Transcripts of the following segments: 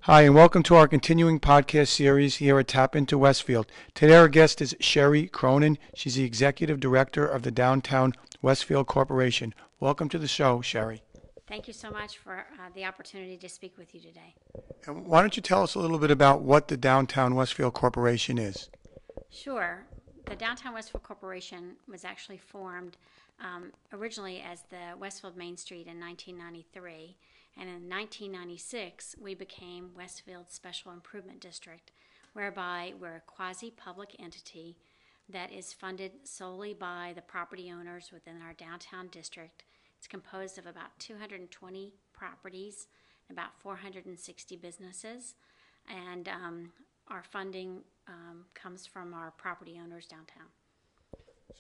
Hi, and welcome to our continuing podcast series here at Tap Into Westfield. Today, our guest is Sherry Cronin. She's the Executive Director of the Downtown Westfield Corporation. Welcome to the show, Sherry. Thank you so much for the opportunity to speak with you today. And why don't you tell us a little bit about what the Downtown Westfield Corporation is? Sure. The Downtown Westfield Corporation was actually formed originally as the Westfield Main Street in 1993. And in 1996, we became Westfield Special Improvement District, whereby we're a quasi-public entity that is funded solely by the property owners within our downtown district. It's composed of about 220 properties, about 460 businesses, and our funding comes from our property owners downtown.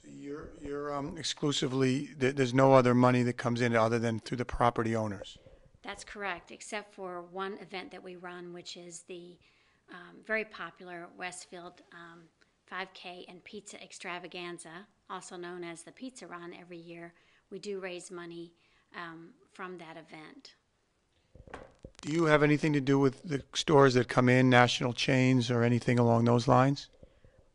So you're exclusively, there's no other money that comes in other than through the property owners. That's correct, except for one event that we run, which is the very popular Westfield 5K and Pizza Extravaganza, also known as the Pizza Run. Every year we do raise money from that event. Do you have anything to do with the stores that come in, national chains or anything along those lines?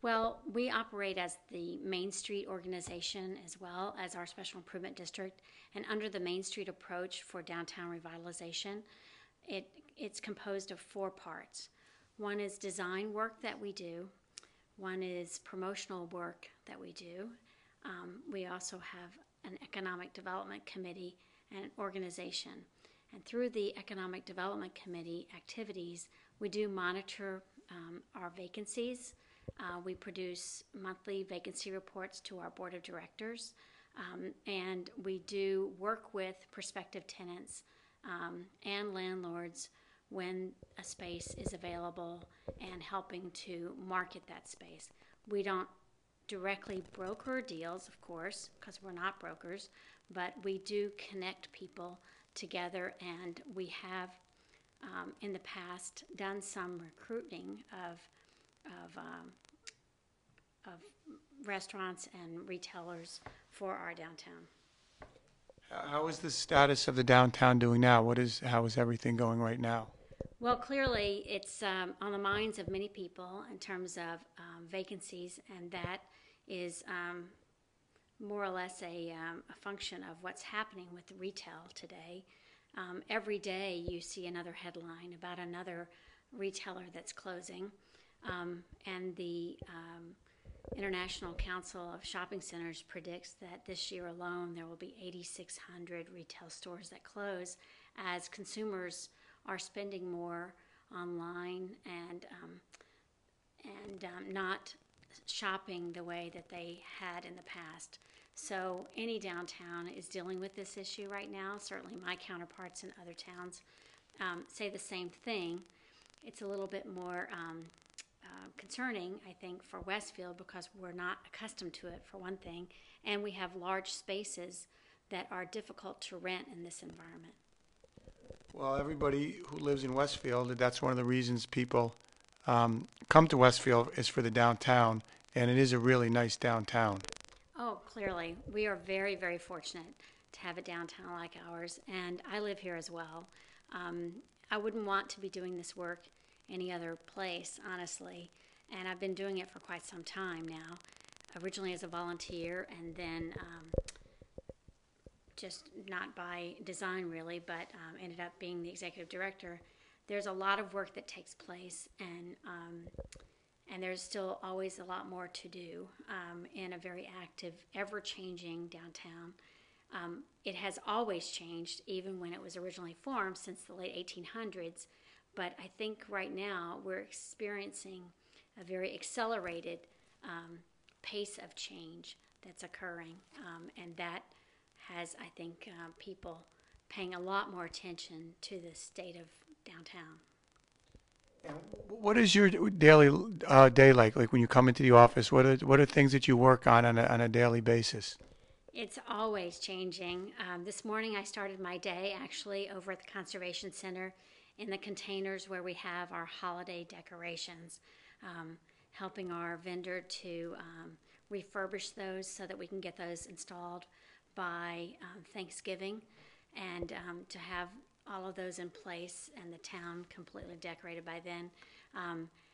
Well, we operate as the Main Street organization as well as our Special Improvement District. And under the Main Street approach for downtown revitalization, it's composed of four parts. One is design work that we do. One is promotional work that we do. We also have an Economic Development Committee and an organization. And through the Economic Development Committee activities, we do monitor our vacancies. We produce monthly vacancy reports to our board of directors, and we do work with prospective tenants and landlords when a space is available and helping to market that space. We don't directly broker deals, of course, because we're not brokers, but we do connect people together, and we have in the past done some recruiting of restaurants and retailers for our downtown. How is the status of the downtown doing now? How is everything going right now? Well, clearly it's on the minds of many people in terms of vacancies, and that is more or less a function of what's happening with retail today. Every day you see another headline about another retailer that's closing, and the International Council of Shopping Centers predicts that this year alone there will be 8,600 retail stores that close as consumers are spending more online and not shopping the way that they had in the past. So any downtown is dealing with this issue right now. Certainly my counterparts in other towns say the same thing. It's a little bit more concerning, I think, for Westfield because we're not accustomed to it, for one thing, and we have large spaces that are difficult to rent in this environment. Well, everybody who lives in Westfield, that's one of the reasons people come to Westfield is for the downtown, and it is a really nice downtown. Oh, clearly. We are very, very fortunate to have a downtown like ours, and I live here as well. I wouldn't want to be doing this work any other place, honestly, and I've been doing it for quite some time now, originally as a volunteer and then just not by design really, but ended up being the executive director. There's a lot of work that takes place, and there's still always a lot more to do in a very active, ever-changing downtown. It has always changed, even when it was originally formed since the late 1800s, but I think right now we're experiencing a very accelerated pace of change that's occurring, and that has, I think, people paying a lot more attention to the state of downtown. And what is your daily day like? Like when you come into the office, what are things that you work on a daily basis? It's always changing. This morning I started my day actually over at the Conservation Center in the containers where we have our holiday decorations, helping our vendor to refurbish those so that we can get those installed by Thanksgiving, and to have all of those in place and the town completely decorated by then.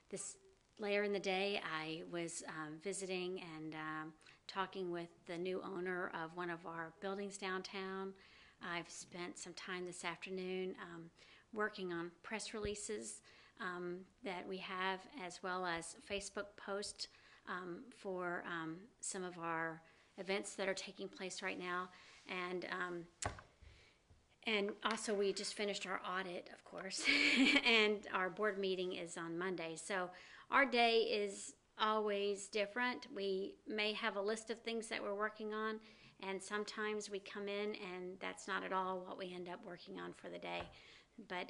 This later in the day, I was visiting and talking with the new owner of one of our buildings downtown. I've spent some time this afternoon working on press releases that we have, as well as Facebook posts for some of our events that are taking place right now. And also, we just finished our audit, of course, and our board meeting is on Monday. So our day is always different. We may have a list of things that we're working on, and sometimes we come in and that's not at all what we end up working on for the day. But,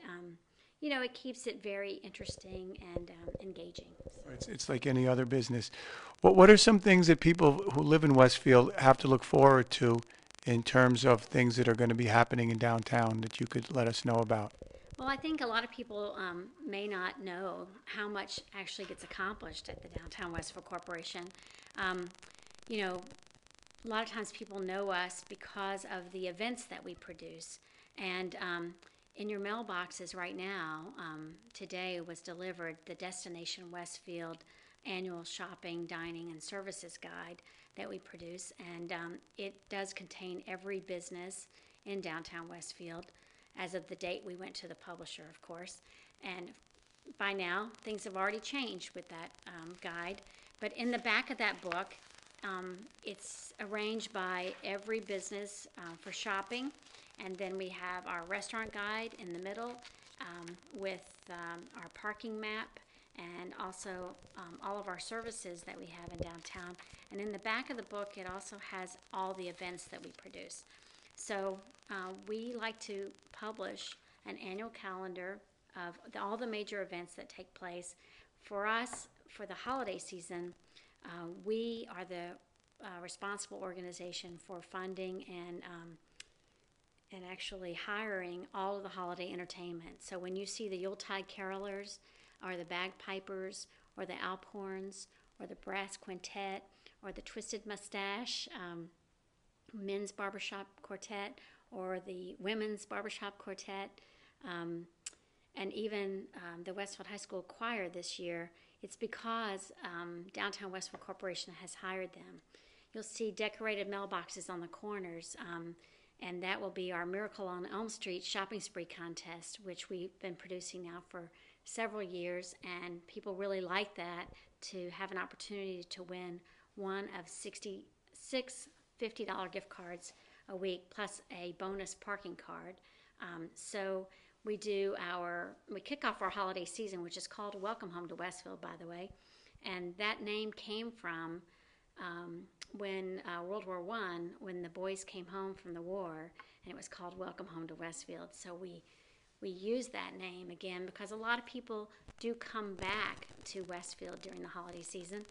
it keeps it very interesting and engaging. It's like any other business. What are some things that people who live in Westfield have to look forward to in terms of things that are going to be happening in downtown that you could let us know about? Well, I think a lot of people may not know how much actually gets accomplished at the Downtown Westfield Corporation. A lot of times people know us because of the events that we produce. And in your mailboxes right now, today was delivered the Destination Westfield Annual Shopping, Dining, and Services Guide that we produce. And it does contain every business in downtown Westfield as of the date we went to the publisher, of course. And by now, things have already changed with that guide. But in the back of that book, it's arranged by every business for shopping. And then we have our restaurant guide in the middle with our parking map and also all of our services that we have in downtown. And in the back of the book, it also has all the events that we produce. So we like to publish an annual calendar of all the major events that take place. For us, for the holiday season, we are the responsible organization for funding and actually hiring all of the holiday entertainment. So when you see the Yuletide carolers, or the bagpipers, or the Alphorns, or the brass quintet, or the Twisted Mustache men's barbershop quartet, or the women's barbershop quartet, and even the Westfield High School Choir this year, it's because Downtown Westfield Corporation has hired them. You'll see decorated mailboxes on the corners, and that will be our Miracle on Elm Street shopping spree contest, which we've been producing now for several years, and people really like that, to have an opportunity to win one of 66 $50 gift cards a week, plus a bonus parking card. So we kick off our holiday season, which is called Welcome Home to Westfield, by the way, and that name came from when World War I, when the boys came home from the war, and it was called Welcome Home to Westfield. So we use that name again because a lot of people do come back to Westfield during the holiday season.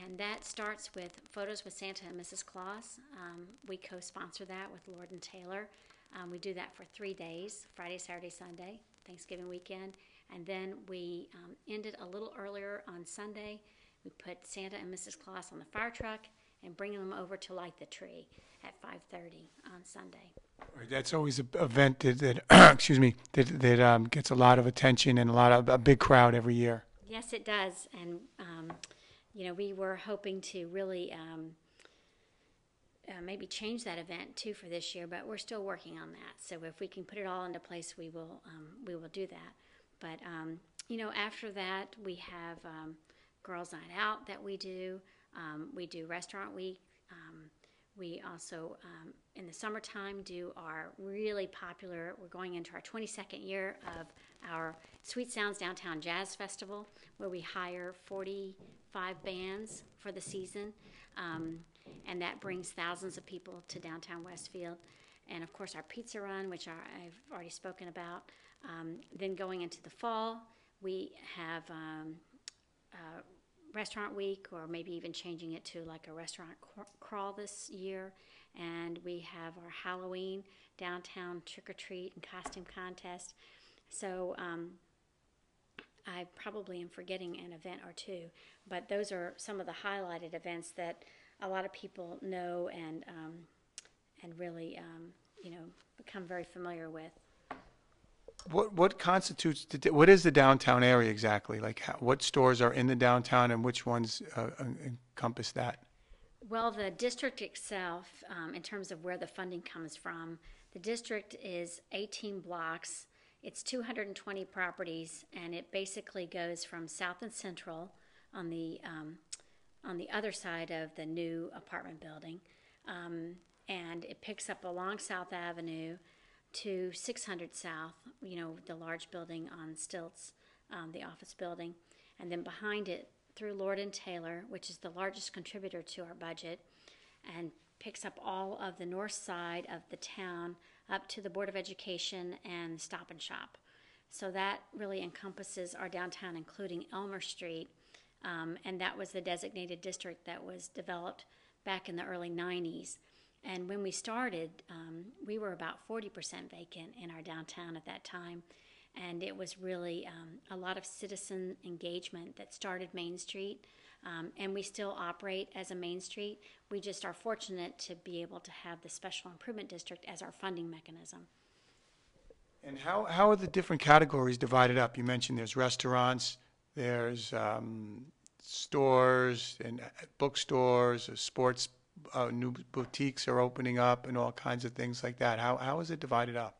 And that starts with photos with Santa and Mrs. Claus. We co-sponsor that with Lord & Taylor. We do that for 3 days, Friday, Saturday, Sunday, Thanksgiving weekend. And then we end it a little earlier on Sunday. We put Santa and Mrs. Claus on the fire truck and bring them over to light the tree at 5:30 on Sunday. Right, that's always an event that excuse me, that gets a lot of attention and a big crowd every year. Yes, it does. And we were hoping to really maybe change that event too for this year, but we're still working on that. So if we can put it all into place, we will do that. But after that, we have Girls Night Out that we do. We do Restaurant Week. We also, in the summertime, do our really popular, we're going into our 22nd year of our Sweet Sounds Downtown Jazz Festival, where we hire 45 bands for the season. And that brings thousands of people to downtown Westfield. And, of course, our pizza run, which I've already spoken about. Then going into the fall, we have Restaurant Week, or maybe even changing it to like a restaurant crawl this year. And we have our Halloween downtown trick-or-treat and costume contest. So I probably am forgetting an event or two, but those are some of the highlighted events that a lot of people know and really become very familiar with. What constitutes what is the downtown area exactly? Like what stores are in the downtown and which ones encompass that? Well, the district itself, in terms of where the funding comes from, the district is 18 blocks. It's 220 properties, and it basically goes from South and Central on the other side of the new apartment building, and it picks up along South Avenue to 600 South. The large building on stilts, the office building, and then behind it through Lord and Taylor, which is the largest contributor to our budget, and picks up all of the north side of the town up to the Board of Education and Stop and Shop. So that really encompasses our downtown, including Elmer Street, and that was the designated district that was developed back in the early 90s. And when we started, we were about 40% vacant in our downtown at that time. And it was really a lot of citizen engagement that started Main Street. And we still operate as a Main Street. We just are fortunate to be able to have the Special Improvement District as our funding mechanism. And how are the different categories divided up? You mentioned there's restaurants, there's stores and bookstores, sports, new boutiques are opening up and all kinds of things like that. How is it divided up?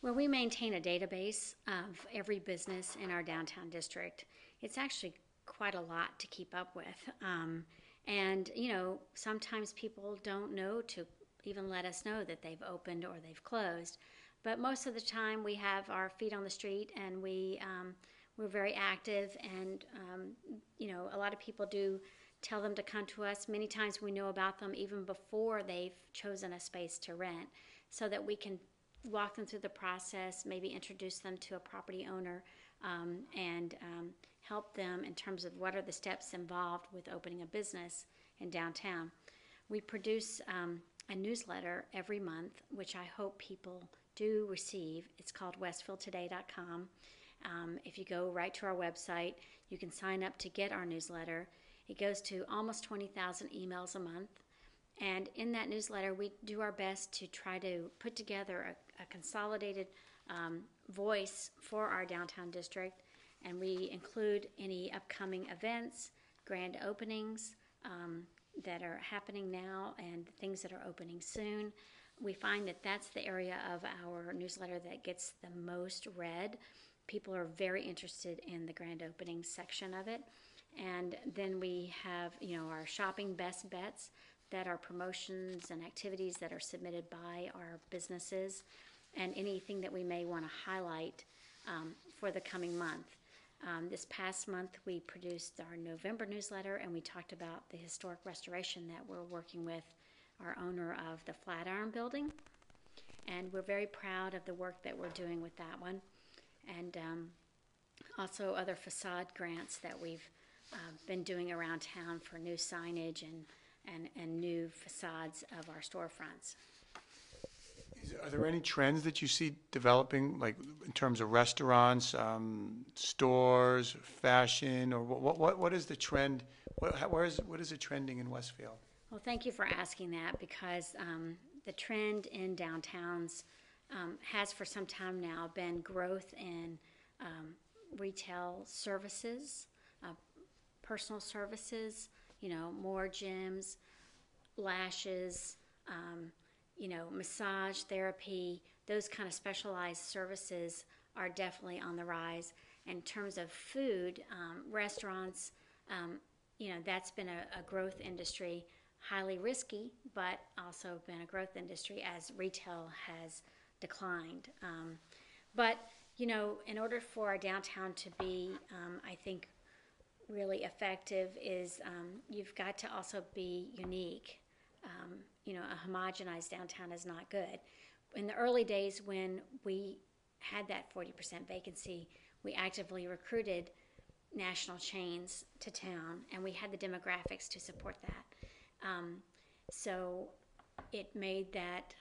Well, we maintain a database of every business in our downtown district. It's actually quite a lot to keep up with. And, sometimes people don't know to even let us know that they've opened or they've closed. But most of the time we have our feet on the street, and we're very active. And, a lot of people do tell them to come to us. Many times we know about them even before they've chosen a space to rent, so that we can walk them through the process, maybe introduce them to a property owner, and help them in terms of what are the steps involved with opening a business in downtown. We produce a newsletter every month, which I hope people do receive. It's called westfieldtoday.com. If you go right to our website, you can sign up to get our newsletter. It goes to almost 20,000 emails a month. And in that newsletter, we do our best to try to put together a consolidated voice for our downtown district. And we include any upcoming events, grand openings that are happening now, and things that are opening soon. We find that that's the area of our newsletter that gets the most read. People are very interested in the grand opening section of it. And then we have, our shopping best bets, that are promotions and activities that are submitted by our businesses, and anything that we may want to highlight for the coming month. This past month we produced our November newsletter, and we talked about the historic restoration that we're working with our owner of the Flatiron Building, and we're very proud of the work that we're doing with that one, and also other facade grants that we've been doing around town for new signage and new facades of our storefronts. Are there any trends that you see developing, like in terms of restaurants, stores, fashion, or what is the trend? What is it trending in Westfield? Well, thank you for asking that, because the trend in downtowns has for some time now been growth in retail services, personal services, more gyms, lashes, massage therapy. Those kind of specialized services are definitely on the rise. In terms of food, restaurants, that's been a growth industry, highly risky, but also been a growth industry as retail has declined. But, in order for our downtown to be, I think, really effective, is you've got to also be unique. A homogenized downtown is not good. In the early days when we had that 40% vacancy, we actively recruited national chains to town, and we had the demographics to support that. So it made that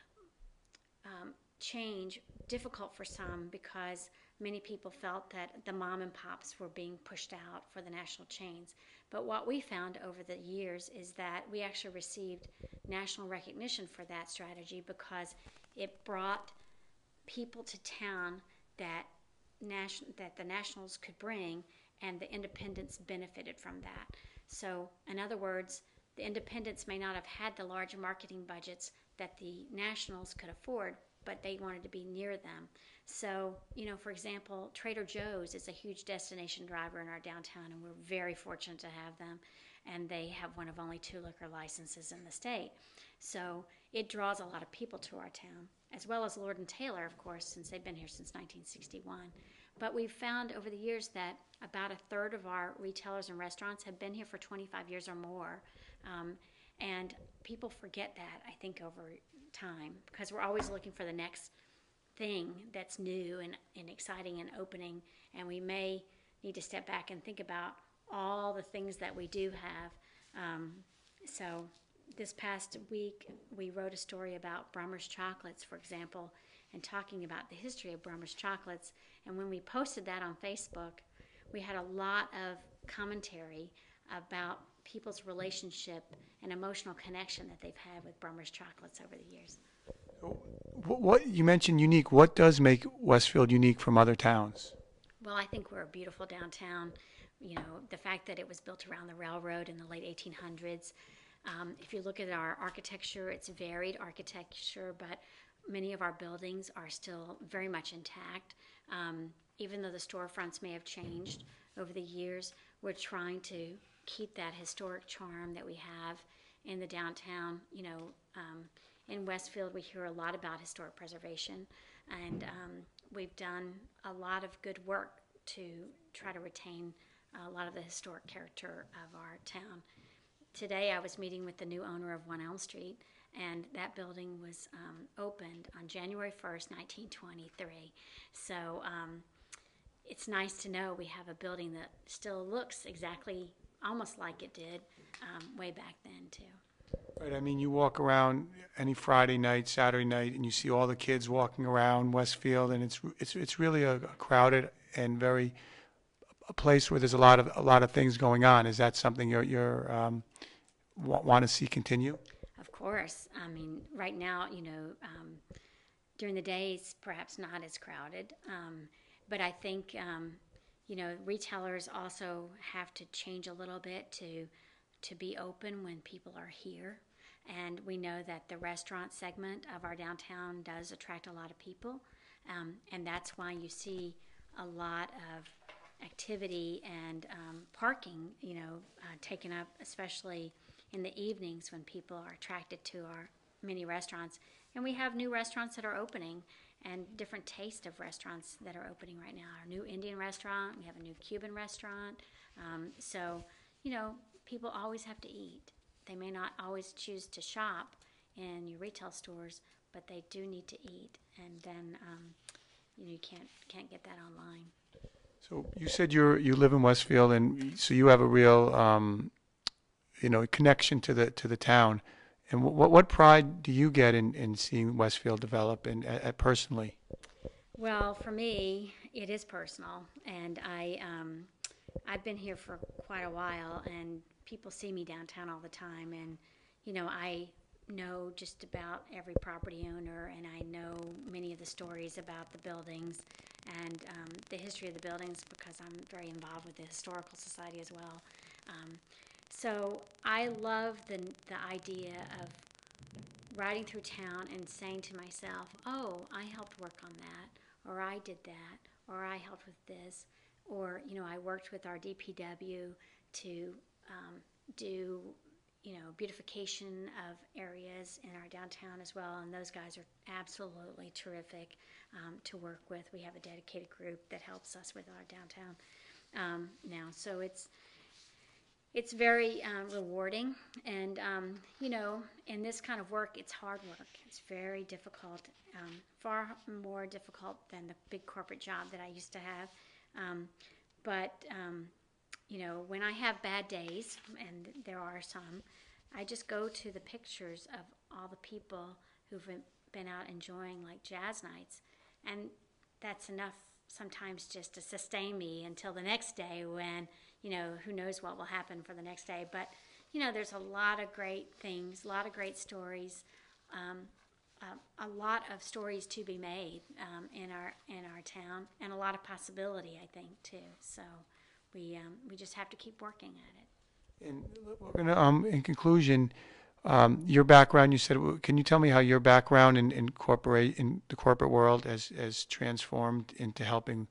change difficult for some, because many people felt that the mom and pops were being pushed out for the national chains. But what we found over the years is that we actually received national recognition for that strategy, because it brought people to town that that the nationals could bring, and the independents benefited from that. So, in other words, the independents may not have had the large marketing budgets that the nationals could afford, but they wanted to be near them. So, for example, Trader Joe's is a huge destination driver in our downtown, and we're very fortunate to have them. And they have one of only 2 liquor licenses in the state. So it draws a lot of people to our town, as well as Lord & Taylor, of course, since they've been here since 1961. But we've found over the years that about a third of our retailers and restaurants have been here for 25 years or more. And people forget that, I think, over time, because we're always looking for the next thing that's new and exciting and opening. And we may need to step back and think about all the things that we do have. So this past week, we wrote a story about Brummer's Chocolates, for example, and talking about the history of Brummer's Chocolates. And when we posted that on Facebook, we had a lot of commentary about people's relationship and emotional connection that they've had with Brummer's Chocolates over the years. What you mentioned unique. What does make Westfield unique from other towns? Well, I think we're a beautiful downtown. The fact that it was built around the railroad in the late 1800s. If you look at our architecture, it's varied architecture, but many of our buildings are still very much intact. Even though the storefronts may have changed over the years, we're trying to keep that historic charm that we have in the downtown. In Westfield, we hear a lot about historic preservation, and we've done a lot of good work to try to retain a lot of the historic character of our town. Today I was meeting with the new owner of 1 Elm Street, and that building was opened on January 1st, 1923. So it's nice to know we have a building that still looks exactly almost like it did way back then too. Right. I mean, you walk around any Friday night, Saturday night, and you see all the kids walking around Westfield, and it's really a crowded and a place where there's a lot of things going on. Is that something you're want to see continue? Of course. I mean, right now, during the day it's perhaps not as crowded, but I think retailers also have to change a little bit to be open when people are here. And we know that the restaurant segment of our downtown does attract a lot of people, and that's why you see a lot of activity and parking, taken up, especially in the evenings when people are attracted to our mini restaurants. And we have new restaurants that are opening and different taste of restaurants that are opening right now. Our new Indian restaurant, we have a new Cuban restaurant. So, people always have to eat. They may not always choose to shop in your retail stores, but they do need to eat. And then, you can't get that online. So you said you live in Westfield, and so you have a real connection to the town. And what pride do you get in seeing Westfield develop and personally? Well, for me, it is personal, and I've been here for quite a while, and people see me downtown all the time, and I know just about every property owner, and I know many of the stories about the buildings and the history of the buildings because I'm very involved with the Historical Society as well. So I love the idea of riding through town and saying to myself, oh, I helped work on that, or I did that, or I helped with this, or I worked with our DPW to do beautification of areas in our downtown as well, and those guys are absolutely terrific to work with. We have a dedicated group that helps us with our downtown now, so it's very rewarding, and in this kind of work, it's hard work. It's very difficult, far more difficult than the big corporate job that I used to have, but when I have bad days, and there are some, I just go to the pictures of all the people who've been out enjoying like jazz nights, and that's enough sometimes just to sustain me until the next day when, who knows what will happen for the next day. But, there's a lot of great things, a lot of great stories, a lot of stories to be made in our town, and a lot of possibility, I think, too. So we just have to keep working at it. And we're gonna, in conclusion, your background. You said, can you tell me how your background in the corporate world has transformed into helping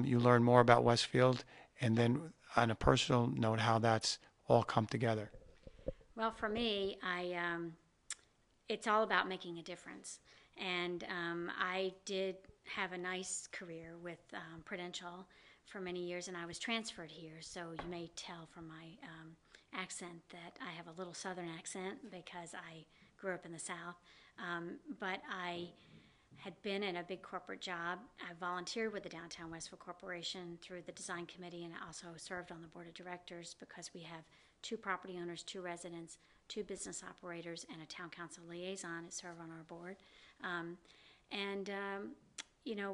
you learn more about Westfield, and then on a personal note, how that's all come together? Well, for me, it's all about making a difference. And I did have a nice career with Prudential for many years, and I was transferred here. So you may tell from my accent that I have a little southern accent because I grew up in the South. But I had been in a big corporate job. I volunteered with the Downtown Westfield Corporation through the design committee, and I also served on the board of directors because we have 2 property owners, 2 residents, 2 business operators, and a town council liaison that serve on our board. And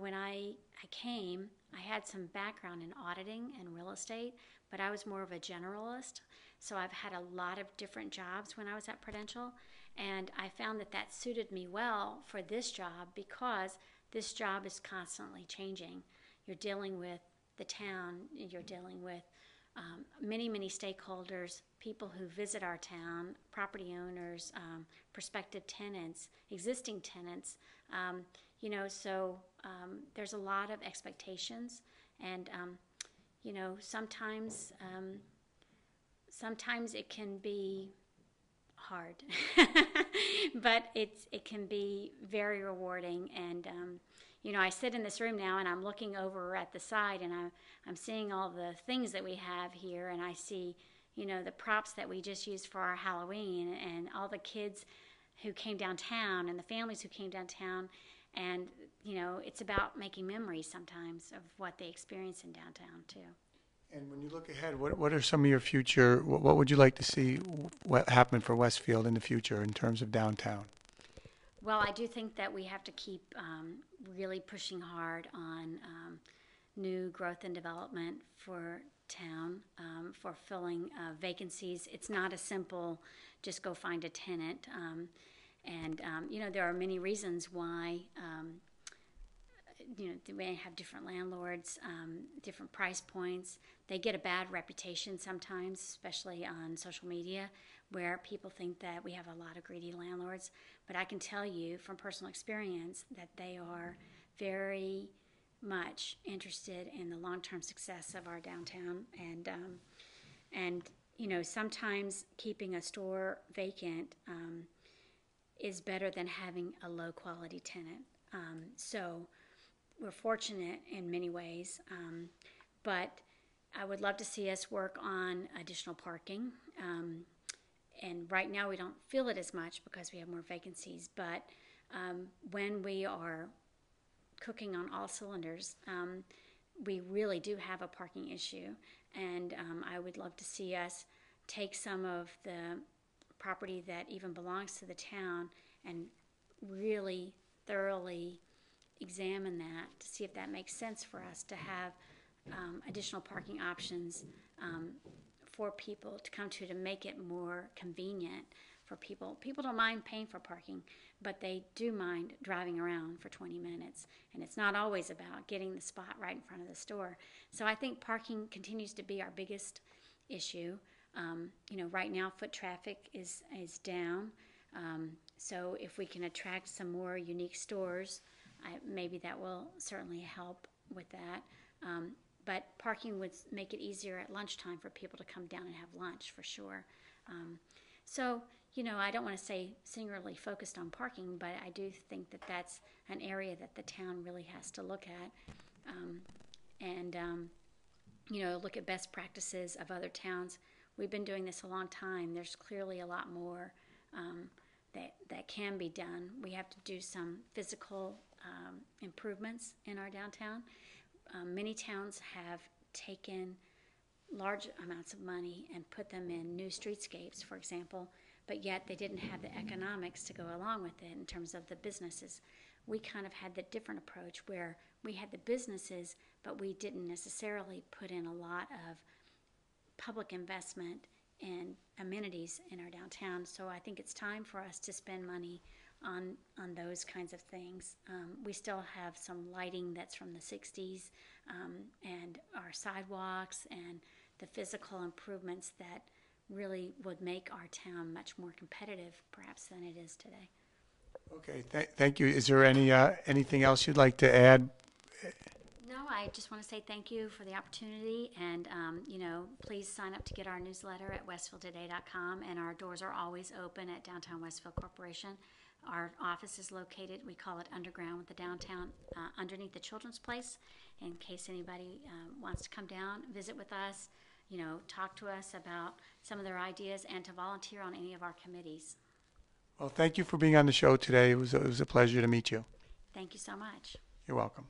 when I came, I had some background in auditing and real estate, but I was more of a generalist. So I've had a lot of different jobs when I was at Prudential, and I found that suited me well for this job because this job is constantly changing. You're dealing with the town, you're dealing with many, many stakeholders, people who visit our town, property owners, prospective tenants, existing tenants. So there's a lot of expectations, and sometimes it can be hard, but it can be very rewarding. And I sit in this room now, and I'm looking over at the side, and I'm seeing all the things that we have here, and I see the props that we just used for our Halloween, and all the kids who came downtown, and the families who came downtown. And it's about making memories sometimes of what they experience in downtown too. And when you look ahead, what are some of your future, what would you like to see what happen for Westfield in the future in terms of downtown? Well, I do think that we have to keep really pushing hard on new growth and development for town, for filling vacancies. It's not a simple just go find a tenant. There are many reasons why they may have different landlords, different price points. They get a bad reputation sometimes, especially on social media, where people think that we have a lot of greedy landlords. But I can tell you from personal experience that they are very much interested in the long-term success of our downtown. And sometimes keeping a store vacant is better than having a low-quality tenant. So we're fortunate in many ways, but I would love to see us work on additional parking. And right now we don't feel it as much because we have more vacancies, but when we are cooking on all cylinders, we really do have a parking issue. And I would love to see us take some of the property that even belongs to the town and really thoroughly examine that to see if that makes sense for us to have additional parking options for people to come to make it more convenient for people. People don't mind paying for parking, but they do mind driving around for 20 minutes. And it's not always about getting the spot right in front of the store. So I think parking continues to be our biggest issue. Right now foot traffic is down. So if we can attract some more unique stores, maybe that will certainly help with that. But parking would make it easier at lunchtime for people to come down and have lunch for sure. I don't want to say singularly focused on parking, but I do think that that's an area that the town really has to look at. Look at best practices of other towns. We've been doing this a long time. There's clearly a lot more that can be done. We have to do some physical improvements in our downtown. Many towns have taken large amounts of money and put them in new streetscapes, for example, but yet they didn't have the economics to go along with it in terms of the businesses. We kind of had the different approach where we had the businesses, but we didn't necessarily put in a lot of public investment in amenities in our downtown. So I think it's time for us to spend money on those kinds of things. We still have some lighting that's from the 60s, and our sidewalks and the physical improvements that really would make our town much more competitive, perhaps, than it is today. Okay, thank you. Is there anything else you'd like to add? No, I just want to say thank you for the opportunity, and please sign up to get our newsletter at westfieldtoday.com, and our doors are always open at Downtown Westfield Corporation. Our office is located, we call it underground with the downtown, underneath the Children's Place, in case anybody wants to come down, visit with us, talk to us about some of their ideas, and to volunteer on any of our committees. Well, thank you for being on the show today. It was a pleasure to meet you. Thank you so much. You're welcome.